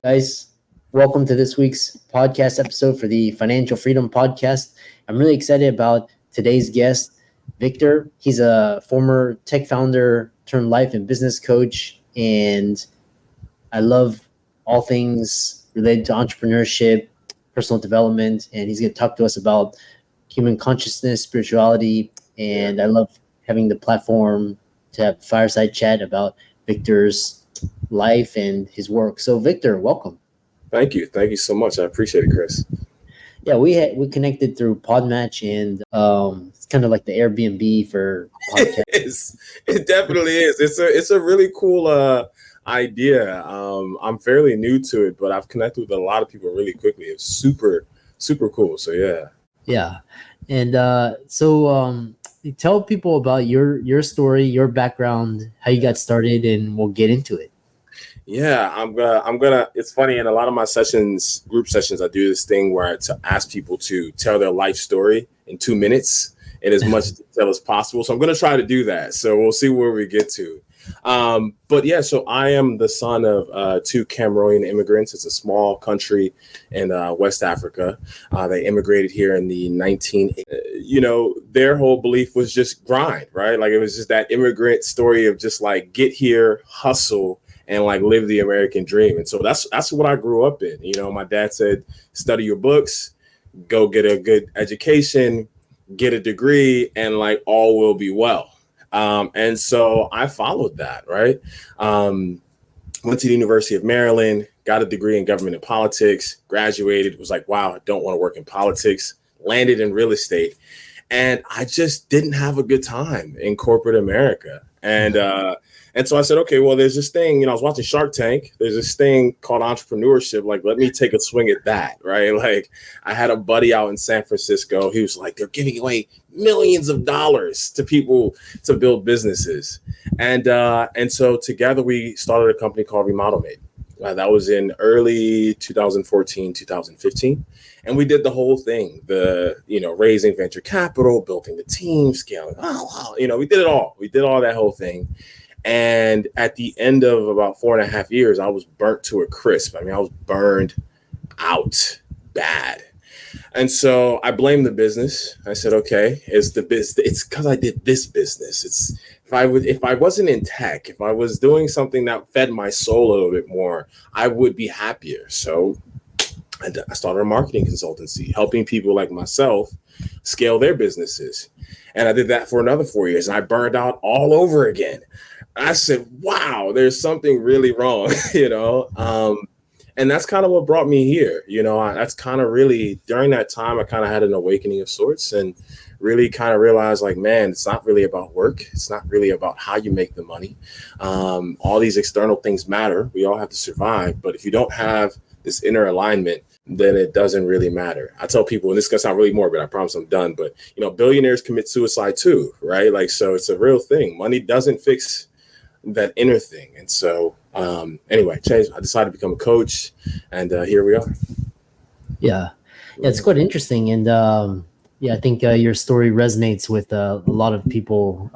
Guys, welcome to this week's podcast episode for the Financial Freedom Podcast. I'm really excited about today's guest, Victor. He's a former tech founder turned life and business coach, and I love all things related to entrepreneurship, personal development, and he's going to talk to us about human consciousness, spirituality, Yeah. and I love having the platform to have fireside chat about Victor's life and his work. So, Victor, welcome. Thank you. Thank you so much. I appreciate it, Chris. Yeah, we connected through Podmatch, and it's kind of like the Airbnb for podcast. It is. It definitely is. It's a really cool idea. I'm fairly new to it, but I've connected with a lot of people really quickly. It's super cool. So yeah. Yeah, and you tell people about your story, your background, how you got started, and we'll get into it. Yeah, I'm gonna. It's funny, in a lot of my sessions, group sessions, I do this thing where I ask people to tell their life story in 2 minutes in as much detail as possible. So I'm gonna try to do that. So we'll see where we get to. But yeah, so I am the son of two Cameroonian immigrants. It's a small country in West Africa. They immigrated here in the 19. Their whole belief was just grind, right? Like it was just that immigrant story of just like get here, hustle, and like live the American dream. And so that's what I grew up in. My dad said, study your books, go get a good education, get a degree, and like all will be well. And so I followed that, right? Went to the University of Maryland, got a degree in government and politics, graduated, was like, wow, I don't want to work in politics, landed in real estate. And I just didn't have a good time in corporate America. And so I said, okay, well, there's this thing, I was watching Shark Tank. There's this thing called entrepreneurship. Like, let me take a swing at that, right? Like, I had a buddy out in San Francisco. He was like, they're giving away millions of dollars to people to build businesses. And so together we started a company called Remodel Made. That was in early 2014, 2015. And we did the whole thing, raising venture capital, building the team, scaling. We did it all. We did all that whole thing. And at the end of about 4.5 years, I was burnt to a crisp. I mean, I was burned out bad. And so I blamed the business. I said, okay, it's the business. It's because I did this business. It's if I wasn't in tech, if I was doing something that fed my soul a little bit more, I would be happier. So I started a marketing consultancy, helping people like myself scale their businesses. And I did that for another 4 years, and I burned out all over again. I said, wow, there's something really wrong, and that's kind of what brought me here. That's kind of really during that time, I kind of had an awakening of sorts and really kind of realized like, man, it's not really about work. It's not really about how you make the money. All these external things matter. We all have to survive. But if you don't have this inner alignment, then it doesn't really matter. I tell people, and this is going to sound really morbid, I promise I'm done, but billionaires commit suicide too, right? Like, so it's a real thing. Money doesn't fix that inner thing. And so anyway, I decided to become a coach, and here we are. Yeah, it's quite interesting. And I think your story resonates with a lot of people,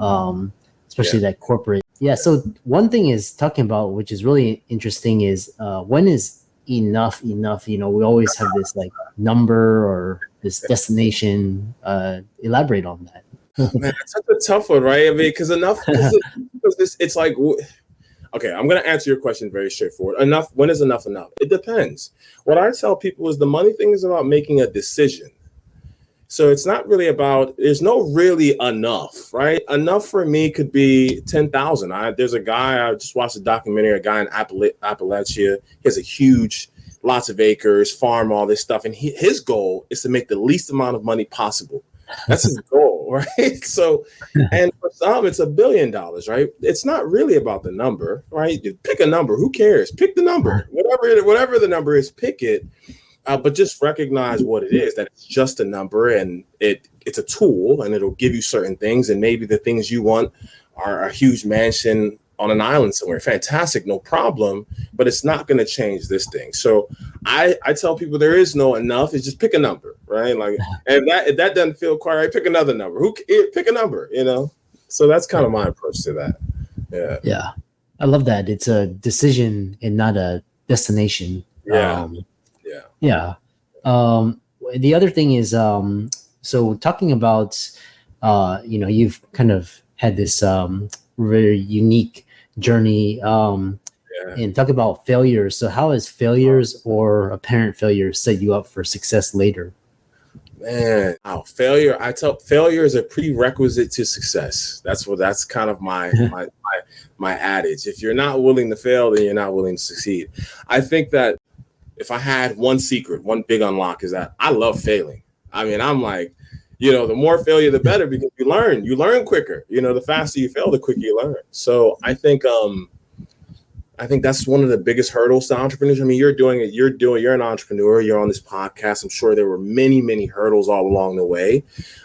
especially that corporate. Yeah, so one thing is talking about, which is really interesting, is when is enough? We always have this like number or this destination. Elaborate on that. Man, it's such a tough one, right? I mean, because it's like, okay, I'm going to answer your question very straightforward. Enough. When is enough enough? It depends. What I tell people is the money thing is about making a decision. So it's not really about, there's no really enough, right? Enough for me could be 10,000. There's a guy, I just watched a documentary, a guy in Appalachia. He has a huge, lots of acres, farm, all this stuff. And his goal is to make the least amount of money possible. That's his goal, right? So, and for some, it's $1 billion, right? It's not really about the number, right? You pick a number. Who cares? Pick the number. Whatever the number is, pick it. But just recognize what it is, that it's just a number, and it's a tool, and it'll give you certain things. And maybe the things you want are a huge mansion on an island somewhere. Fantastic, no problem. But it's not going to change this thing. So I tell people there is no enough. It's just pick a number, right? Like, and if that doesn't feel quite right, pick another number. Pick a number, So that's kind of my approach to that. Yeah, I love that. It's a decision and not a destination. Yeah. Um, Yeah. yeah. The other thing is, so talking about, you've kind of had this very unique journey, Yeah. and talk about failures. So how has failures or apparent failures set you up for success later? Man, wow, failure. I tell failure is a prerequisite to success. That's kind of my adage. If you're not willing to fail, then you're not willing to succeed. I think that if I had one secret, one big unlock is that I love failing. I mean, I'm like, the more failure, the better because you learn quicker. The faster you fail, the quicker you learn. So I think that's one of the biggest hurdles to entrepreneurs. I mean, you're an entrepreneur, you're on this podcast. I'm sure there were many, many hurdles all along the way.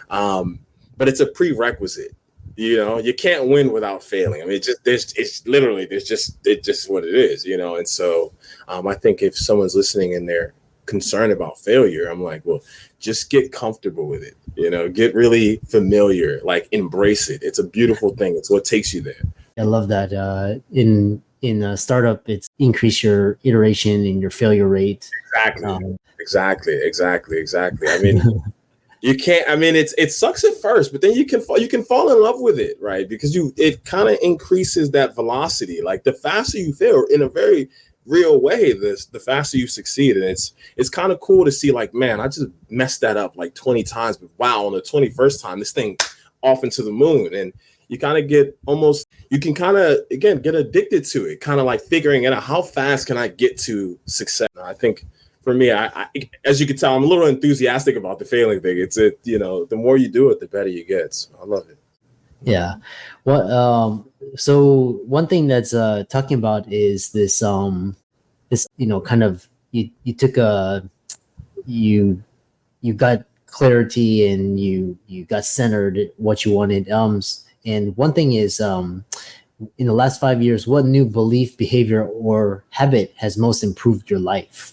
But it's a prerequisite. You can't win without failing. I mean, it's just what it is, And so I think if someone's listening and they're concerned about failure, I'm like, well, just get comfortable with it, get really familiar, like embrace it. It's a beautiful thing. It's what takes you there. I love that. In a startup, it's increase your iteration and your failure rate. Exactly. I mean, you can't. I mean, it sucks at first, but then you can fall in love with it, right? Because it kind of increases that velocity. Like the faster you fail, in a very real way, the faster you succeed, and it's kind of cool to see. Like, man, I just messed that up like 20 times, but wow, on the 21st time, this thing off into the moon, and you kind of you can kind of, again, get addicted to it, kind of like figuring out how fast can I get to success. I think for me, I as you can tell, I'm a little enthusiastic about the failing thing. The more you do it, the better you get. So I love it. Yeah. Well, so one thing that's talking about is this kind of you took you got clarity and you got centered at what you wanted. And one thing is, in the last 5 years, what new belief, behavior, or habit has most improved your life?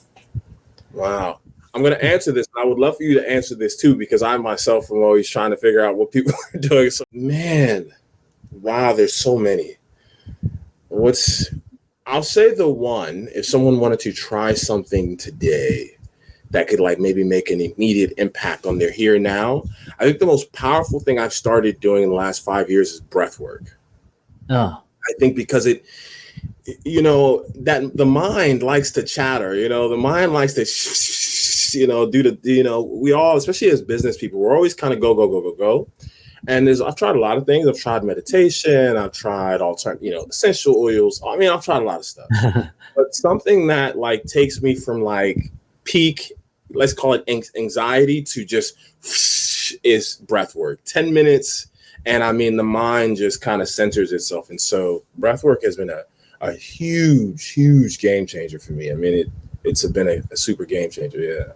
Wow. I'm going to answer this. I would love for you to answer this too, because I myself am always trying to figure out what people are doing. So, man, wow, there's so many. I'll say the one, if someone wanted to try something today that could like maybe make an immediate impact on their here and now, I think the most powerful thing I've started doing in the last 5 years is breath work. Oh. I think because that the mind likes to chatter, the mind likes to, we all, especially as business people, we're always kind of go. And I've tried a lot of things. I've tried meditation. I've tried essential oils. I mean, I've tried a lot of stuff, but something that like takes me from like peak, let's call it anxiety, to just is breath work. 10 minutes. And I mean, the mind just kind of centers itself. And so breath work has been a huge game changer for me. I mean, it's been a super game changer.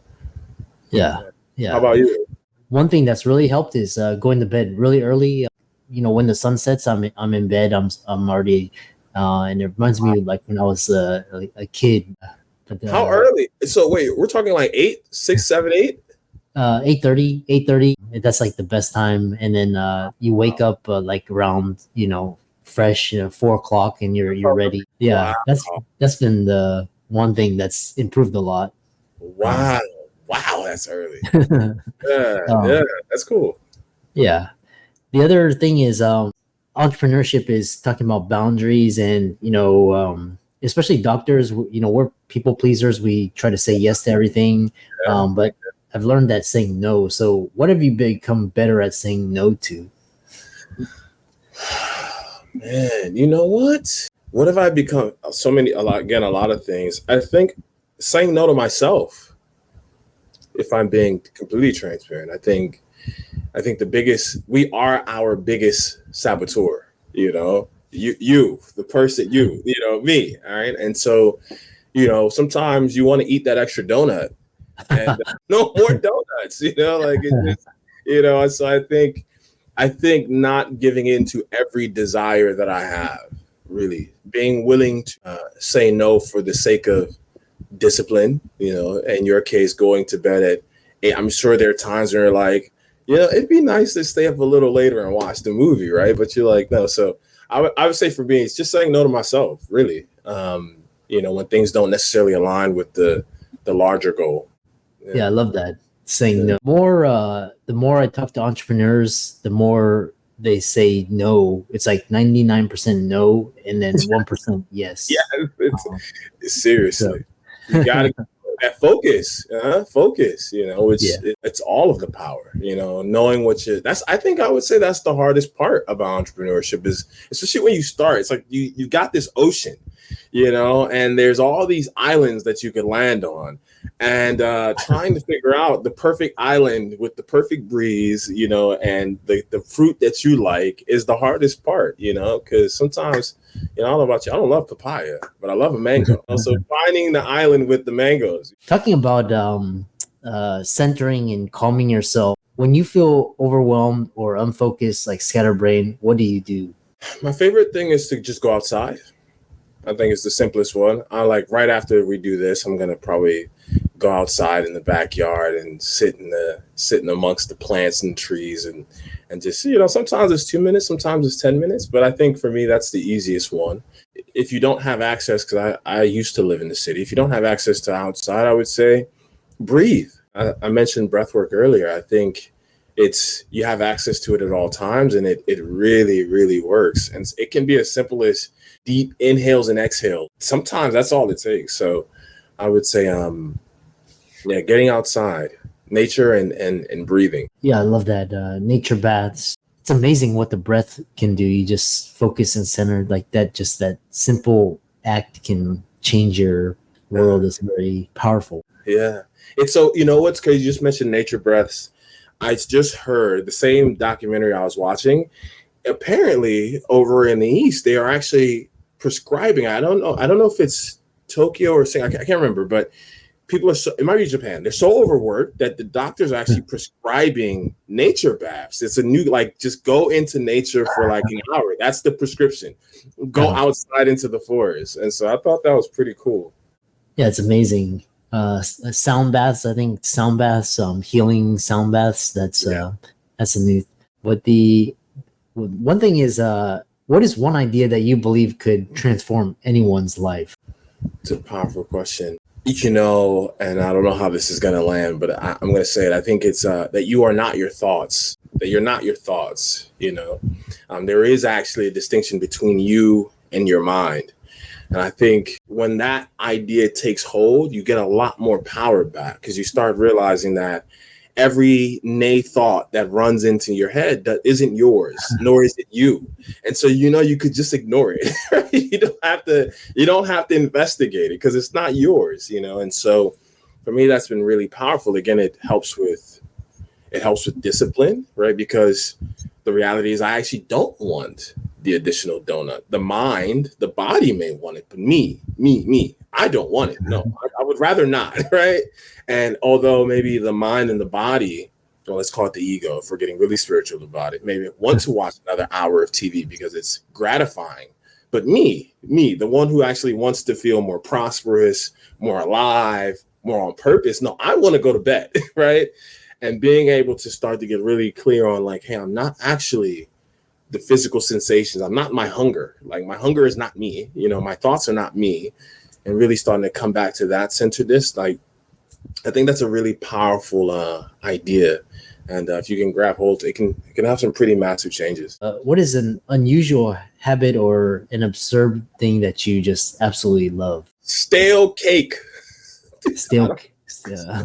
Yeah. How about you? One thing that's really helped is going to bed really early. When the sun sets, I'm in bed. I'm already, and it reminds me like when I was a kid. But, how early? So wait, we're talking like 8, 6, 7, 8? 8:30. That's like the best time. And then you wake up like around fresh 4:00 and you're ready. Yeah, wow. That's been the one thing that's improved a lot. Wow, that's early. Yeah, that's cool. Yeah. The other thing is entrepreneurship is talking about boundaries, and especially doctors, we're people pleasers. We try to say yes to everything. But I've learned that saying no. So what have you become better at saying no to? Man, you know what? What have I become? A lot of things. I think saying no to myself, if I'm being completely transparent. I think we are our biggest saboteur, the person, me. All right. And so, sometimes you want to eat that extra donut and no more donuts, so I think not giving in to every desire that I have, really being willing to say no for the sake of discipline, in your case, going to bed at 8. I'm sure there are times where you're like, it'd be nice to stay up a little later and watch the movie, right? But you're like, no. So I would say for me, it's just saying no to myself, really. when things don't necessarily align with the larger goal. Yeah, I love that saying no. The more I talk to entrepreneurs, the more they say no. It's like 99% no, and then 1% Yeah, yes. Um, seriously, so you gotta that focus. yeah, It's all of the power. Knowing what I think I would say that's the hardest part about entrepreneurship is, especially when you start. It's like you've got this ocean, and there's all these islands that you could land on, and trying to figure out the perfect island with the perfect breeze, and the fruit that you like is the hardest part, because sometimes, I don't know about you, I don't love papaya, but I love a mango. So finding the island with the mangoes. talking about centering and calming yourself. When you feel overwhelmed or unfocused, like scatterbrained, what do you do? My favorite thing is to just go outside. I think it's the simplest one. I like right after we do this, I'm gonna probably go outside in the backyard and sitting amongst the plants and trees and just sometimes it's 2 minutes, sometimes it's 10 minutes, but I think for me that's the easiest one. If you don't have access, because I used to live in the city, if you don't have access to outside, I would say breathe. I mentioned breath work earlier. I think you have access to it at all times, and it really, really works. And it can be as simple as deep inhales and exhales. Sometimes that's all it takes. So I would say, getting outside, nature and breathing. Yeah, I love that. Nature baths. It's amazing what the breath can do. You just focus and center like that. Just that simple act can change your world. Is very powerful. Yeah. It's so, what's crazy? You just mentioned nature breaths. I just heard the same documentary I was watching. Apparently over in the East, they are actually prescribing. I don't know if it's Tokyo or Singapore. I can't remember, but people it might be Japan. They're so overworked that the doctors are actually prescribing nature baths. It's a new, just go into nature for like an hour. That's the prescription. Go outside into the forest. And so I thought that was pretty cool. Yeah, it's amazing. Sound baths. I think sound baths, healing sound baths. That's a new. But the one thing is, what is one idea that you believe could transform anyone's life? It's a powerful question. And I don't know how this is going to land, but I'm going to say it. I think it's that you are not your thoughts, that you're not your thoughts. There is actually a distinction between you and your mind. And I think when that idea takes hold, you get a lot more power back because you start realizing that every nay thought that runs into your head that isn't yours, nor is it you. And so, you could just ignore it. Right? You don't have to investigate it because it's not yours, And so for me, that's been really powerful. Again, it helps with discipline, right? Because the reality is I actually don't want the additional donut. The body may want it, but me, I don't want it. No, I would rather not, right? And although maybe the mind and the body, or let's call it the ego, if we're getting really spiritual about it, maybe want to watch another hour of TV because it's gratifying. But me, the one who actually wants to feel more prosperous, more alive, more on purpose. No, I want to go to bed, right? And being able to start to get really clear on hey, I'm not actually the physical sensations. I'm not my hunger. My hunger is not me. My thoughts are not me. And really starting to come back to that centeredness. I think that's a really powerful idea. And if you can grab hold, it can have some pretty massive changes. What is an unusual habit or an absurd thing that you just absolutely love? Stale cake. Stale cake. Yeah.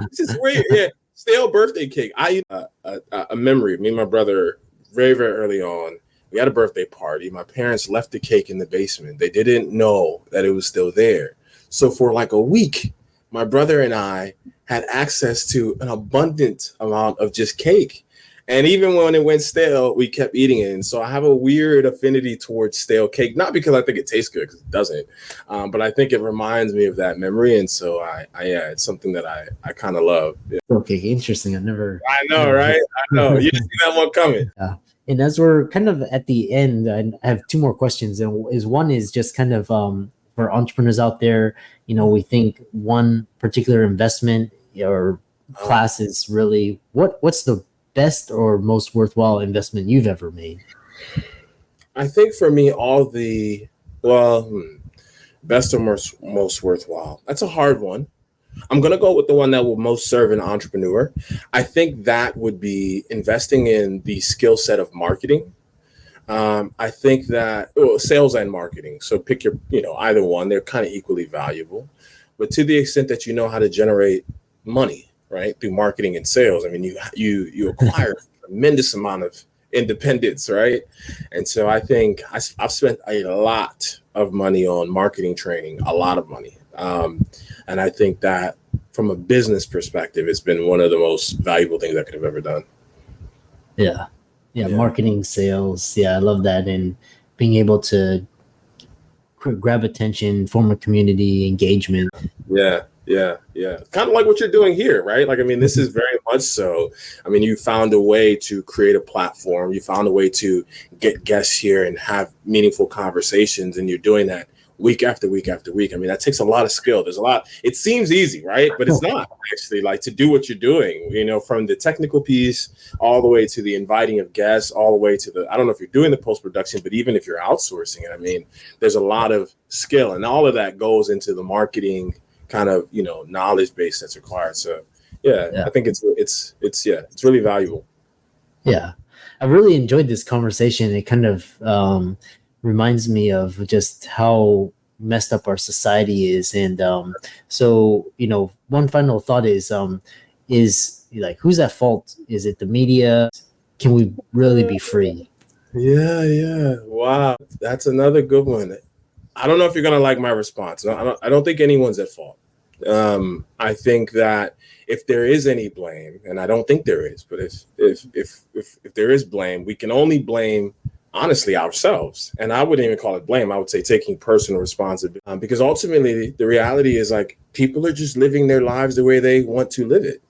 This is weird. Yeah. Stale birthday cake. A memory of me and my brother very, very early on. We had a birthday party. My parents left the cake in the basement. They didn't know that it was still there. So for a week, my brother and I had access to an abundant amount of just cake. And even when it went stale, we kept eating it. And so I have a weird affinity towards stale cake, not because I think it tastes good, because it doesn't, but I think it reminds me of that memory. And so it's something that I kind of love. Yeah. Okay, interesting. I know, right? I know. You didn't see that one coming. Yeah. And as we're kind of at the end, I have two more questions. And one is just kind of for entrepreneurs out there, we think one particular investment or class is really what's the best or most worthwhile investment you've ever made? I think for me, Best or most worthwhile. That's a hard one. I'm going to go with the one that will most serve an entrepreneur. I think that would be investing in the skill set of marketing. I think that sales and marketing. So pick your, either one. They're kind of equally valuable, but to the extent that you know how to generate money, right, through marketing and sales. I mean, you acquire a tremendous amount of independence, right? And so I think I've spent a lot of money on marketing training, a lot of money. And I think that from a business perspective, it's been one of the most valuable things I could have ever done. Yeah. Marketing, sales. Yeah, I love that. And being able to grab attention, form a community engagement. Yeah. Kind of like what you're doing here, right? Like, I mean, this is very much so. I mean, you found a way to create a platform. You found a way to get guests here and have meaningful conversations. And you're doing that week after week after week. I mean, that takes a lot of skill. There's a lot. It seems easy, right? But it's not actually, like, to do what you're doing, from the technical piece all the way to the inviting of guests, all the way to I don't know if you're doing the post-production, but even if you're outsourcing it, I mean, there's a lot of skill, and all of that goes into the marketing kind of, knowledge base that's required. So I think it's really valuable. Yeah. I really enjoyed this conversation. It kind of, reminds me of just how messed up our society is. And so, one final thought is like, who's at fault? Is it the media? Can we really be free? Yeah. Wow. That's another good one. I don't know if you're going to like my response. No, I don't think anyone's at fault. I think that if there is any blame, and I don't think there is, but if there is blame, we can only blame, honestly, ourselves. And I wouldn't even call it blame. I would say taking personal responsibility, because ultimately the reality is, like, people are just living their lives the way they want to live it.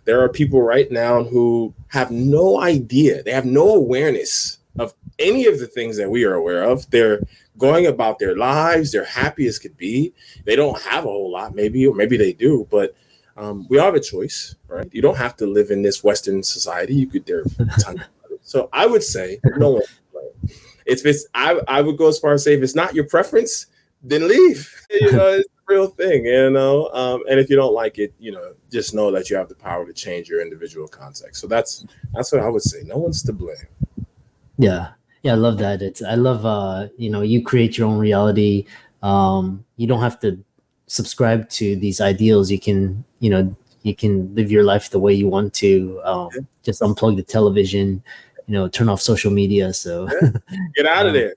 There are people right now who have no idea. They have no awareness of any of the things that we are aware of. They're going about their lives. They're happy as could be. They don't have a whole lot, maybe, or maybe they do, but we all have a choice, right? You don't have to live in this Western society. You could, so I would say no one. I would go as far as say, if it's not your preference, then leave. It's the real thing, and if you don't like it, just know that you have the power to change your individual context. So that's what I would say. No one's to blame. Yeah, I love that. I love you create your own reality. You don't have to subscribe to these ideals. You can live your life the way you want to. Just unplug the television, turn off social media. So get out of there,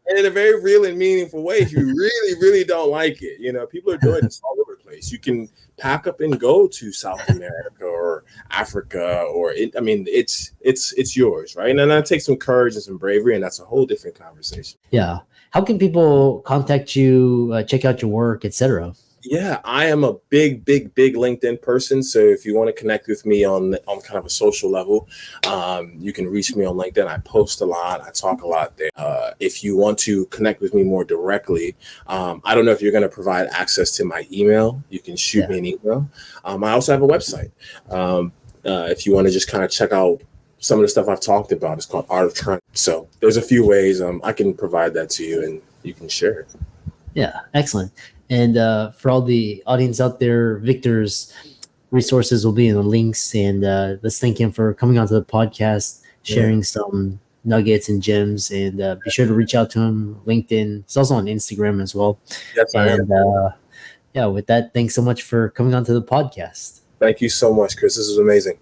and in a very real and meaningful way. If you really, really don't like it, people are doing this all over the place. You can pack up and go to South America or Africa, it's yours, right? And then that takes some courage and some bravery, and that's a whole different conversation. Yeah. How can people contact you, check out your work, etc.? Yeah, I am a big LinkedIn person. So if you want to connect with me on kind of a social level, you can reach me on LinkedIn. I post a lot. I talk a lot there. If you want to connect with me more directly, I don't know if you're going to provide access to my email. You can shoot me an email. I also have a website. If you want to just kind of check out some of the stuff I've talked about, it's called Art of Trend. So there's a few ways I can provide that to you, and you can share it. Yeah, excellent. And for all the audience out there, Victor's resources will be in the links. And let's thank him for coming onto the podcast, sharing some nuggets and gems. And be sure to reach out to him. LinkedIn. It's also on Instagram as well. Yes, I am. With that, thanks so much for coming onto the podcast. Thank you so much, Chris. This is amazing.